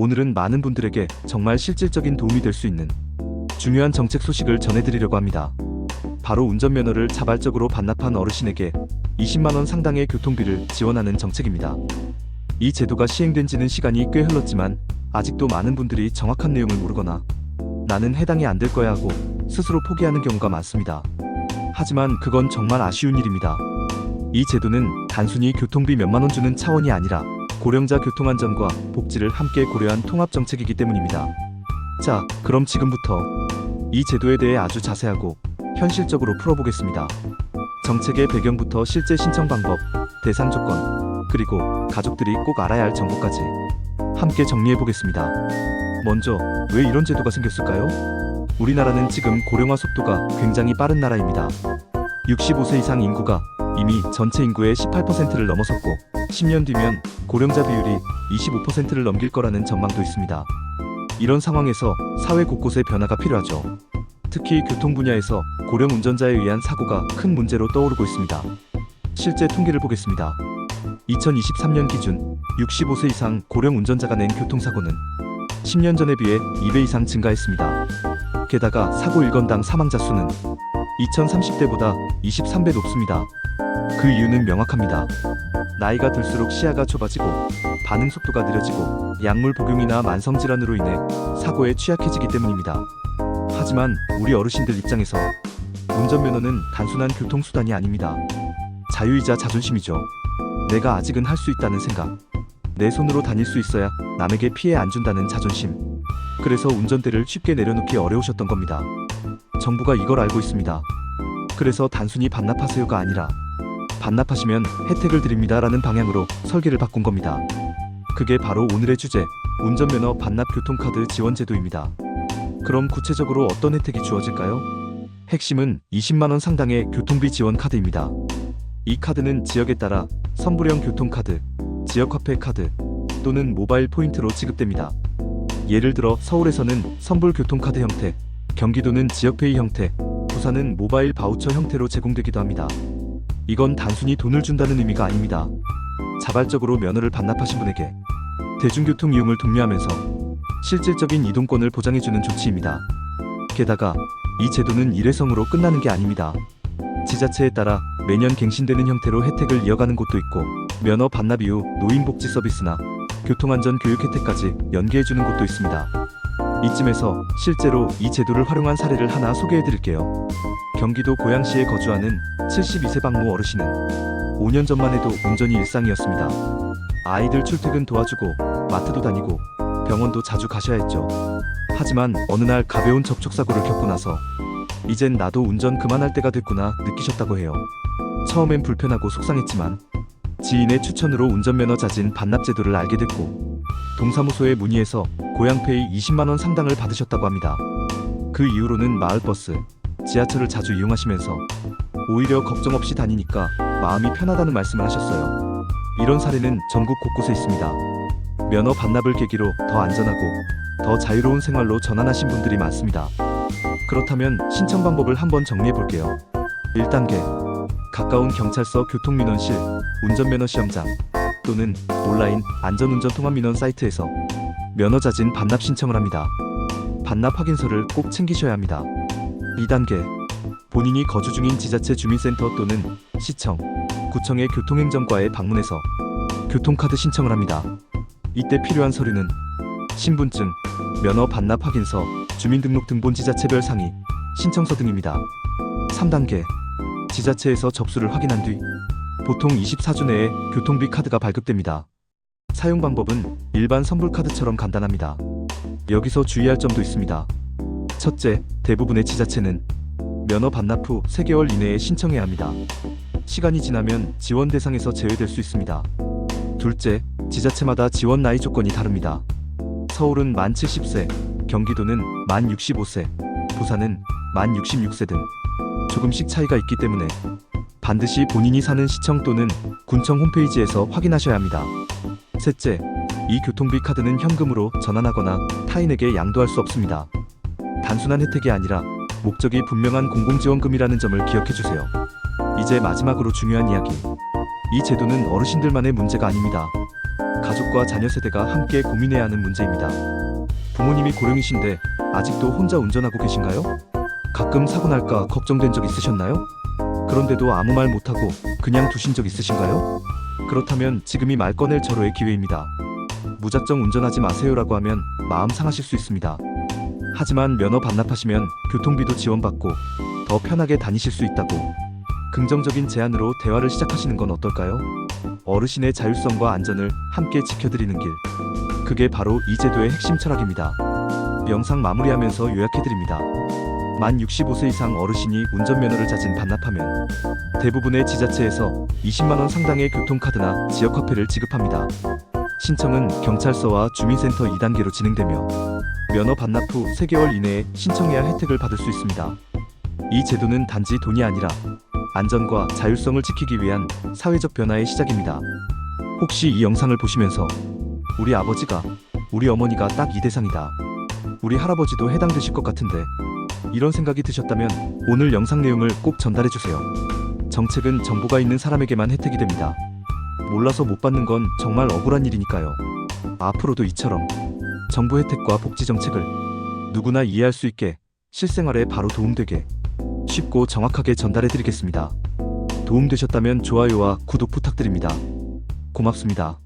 오늘은 많은 분들에게 정말 실질적인 도움이 될 수 있는 중요한 정책 소식을 전해드리려고 합니다. 바로 운전면허를 자발적으로 반납한 어르신에게 20만원 상당의 교통비를 지원하는 정책입니다. 이 제도가 시행된 지는 시간이 꽤 흘렀지만 아직도 많은 분들이 정확한 내용을 모르거나 나는 해당이 안 될 거야 하고 스스로 포기하는 경우가 많습니다. 하지만 그건 정말 아쉬운 일입니다. 이 제도는 단순히 교통비 몇만 원 주는 차원이 아니라 고령자 교통안전과 복지를 함께 고려한 통합정책이기 때문입니다. 자, 그럼 지금부터 이 제도에 대해 아주 자세하고 현실적으로 풀어보겠습니다. 정책의 배경부터 실제 신청 방법, 대상 조건, 그리고 가족들이 꼭 알아야 할 정보까지 함께 정리해보겠습니다. 먼저, 왜 이런 제도가 생겼을까요? 우리나라는 지금 고령화 속도가 굉장히 빠른 나라입니다. 65세 이상 인구가 이미 전체 인구의 18%를 넘어섰고 10년 뒤면 고령자 비율이 25%를 넘길 거라는 전망도 있습니다. 이런 상황에서 사회 곳곳에 변화가 필요하죠. 특히 교통 분야에서 고령 운전자에 의한 사고가 큰 문제로 떠오르고 있습니다. 실제 통계를 보겠습니다. 2023년 기준 65세 이상 고령 운전자가 낸 교통사고는 10년 전에 비해 2배 이상 증가했습니다. 게다가 사고 1건당 사망자 수는 2030대보다 23배 높습니다. 그 이유는 명확합니다. 나이가 들수록 시야가 좁아지고 반응 속도가 느려지고 약물 복용이나 만성질환으로 인해 사고에 취약해지기 때문입니다. 하지만 우리 어르신들 입장에서 운전면허는 단순한 교통수단이 아닙니다. 자유이자 자존심이죠. 내가 아직은 할 수 있다는 생각, 내 손으로 다닐 수 있어야 남에게 피해 안 준다는 자존심. 그래서 운전대를 쉽게 내려놓기 어려우셨던 겁니다. 정부가 이걸 알고 있습니다. 그래서 단순히 반납하세요가 아니라 반납하시면 혜택을 드립니다 라는 방향으로 설계를 바꾼 겁니다. 그게 바로 오늘의 주제, 운전면허 반납 교통카드 지원제도입니다. 그럼 구체적으로 어떤 혜택이 주어질까요? 핵심은 20만원 상당의 교통비 지원 카드입니다. 이 카드는 지역에 따라 선불형 교통카드, 지역화폐 카드 또는 모바일 포인트로 지급됩니다. 예를 들어 서울에서는 선불교통카드 형태, 경기도는 지역페이 형태, 부산은 모바일 바우처 형태로 제공되기도 합니다. 이건 단순히 돈을 준다는 의미가 아닙니다. 자발적으로 면허를 반납하신 분에게 대중교통 이용을 독려하면서 실질적인 이동권을 보장해주는 조치입니다. 게다가 이 제도는 일회성으로 끝나는 게 아닙니다. 지자체에 따라 매년 갱신되는 형태로 혜택을 이어가는 곳도 있고 면허 반납 이후 노인복지 서비스나 교통안전 교육 혜택까지 연계해주는 곳도 있습니다. 이쯤에서 실제로 이 제도를 활용한 사례를 하나 소개해드릴게요. 경기도 고양시에 거주하는 72세 박모 어르신은 5년 전만 해도 운전이 일상이었습니다. 아이들 출퇴근 도와주고 마트도 다니고 병원도 자주 가셔야 했죠. 하지만 어느 날 가벼운 접촉사고를 겪고 나서 이젠 나도 운전 그만할 때가 됐구나 느끼셨다고 해요. 처음엔 불편하고 속상했지만 지인의 추천으로 운전면허 자진 반납 제도를 알게 됐고 동사무소에 문의해서 고양페이 20만원 상당을 받으셨다고 합니다. 그 이후로는 마을버스, 지하철을 자주 이용하시면서 오히려 걱정 없이 다니니까 마음이 편하다는 말씀을 하셨어요. 이런 사례는 전국 곳곳에 있습니다. 면허 반납을 계기로 더 안전하고 더 자유로운 생활로 전환하신 분들이 많습니다. 그렇다면 신청 방법을 한번 정리해 볼게요. 1단계, 가까운 경찰서 교통민원실, 운전면허 시험장 또는 온라인 안전운전 통합민원 사이트에서 면허 자진 반납 신청을 합니다. 반납 확인서를 꼭 챙기셔야 합니다. 2단계, 본인이 거주 중인 지자체 주민센터 또는 시청, 구청의 교통행정과에 방문해서 교통카드 신청을 합니다. 이때 필요한 서류는 신분증, 면허 반납 확인서, 주민등록등본 지자체별 상의, 신청서 등입니다. 3단계, 지자체에서 접수를 확인한 뒤 보통 24주 내에 교통비 카드가 발급됩니다. 사용 방법은 일반 선불카드처럼 간단합니다. 여기서 주의할 점도 있습니다. 첫째, 대부분의 지자체는 면허 반납 후 3개월 이내에 신청해야 합니다. 시간이 지나면 지원 대상에서 제외될 수 있습니다. 둘째, 지자체마다 지원 나이 조건이 다릅니다. 서울은 만 70세, 경기도는 만 65세, 부산은 만 66세 등 조금씩 차이가 있기 때문에 반드시 본인이 사는 시청 또는 군청 홈페이지에서 확인하셔야 합니다. 셋째, 이 교통비 카드는 현금으로 전환하거나 타인에게 양도할 수 없습니다. 단순한 혜택이 아니라 목적이 분명한 공공지원금이라는 점을 기억해주세요. 이제 마지막으로 중요한 이야기. 이 제도는 어르신들만의 문제가 아닙니다. 가족과 자녀 세대가 함께 고민해야 하는 문제입니다. 부모님이 고령이신데 아직도 혼자 운전하고 계신가요? 가끔 사고 날까 걱정된 적 있으셨나요? 그런데도 아무 말 못하고 그냥 두신 적 있으신가요? 그렇다면 지금이 말 꺼낼 절호의 기회입니다. 무작정 운전하지 마세요라고 하면 마음 상하실 수 있습니다. 하지만 면허 반납하시면 교통비도 지원받고 더 편하게 다니실 수 있다고 긍정적인 제안으로 대화를 시작하시는 건 어떨까요? 어르신의 자율성과 안전을 함께 지켜드리는 길. 그게 바로 이 제도의 핵심 철학입니다. 영상 마무리하면서 요약해드립니다. 만 65세 이상 어르신이 운전면허를 자진 반납하면 대부분의 지자체에서 20만 원 상당의 교통카드나 지역화폐를 지급합니다. 신청은 경찰서와 주민센터 2단계로 진행되며 면허 반납 후 3개월 이내에 신청해야 혜택을 받을 수 있습니다. 이 제도는 단지 돈이 아니라 안전과 자율성을 지키기 위한 사회적 변화의 시작입니다. 혹시 이 영상을 보시면서 우리 아버지가, 우리 어머니가 딱 이 대상이다, 우리 할아버지도 해당되실 것 같은데, 이런 생각이 드셨다면 오늘 영상 내용을 꼭 전달해주세요. 정책은 정보가 있는 사람에게만 혜택이 됩니다. 몰라서 못 받는 건 정말 억울한 일이니까요. 앞으로도 이처럼 정부 혜택과 복지 정책을 누구나 이해할 수 있게 실생활에 바로 도움되게 쉽고 정확하게 전달해드리겠습니다. 도움되셨다면 좋아요와 구독 부탁드립니다. 고맙습니다.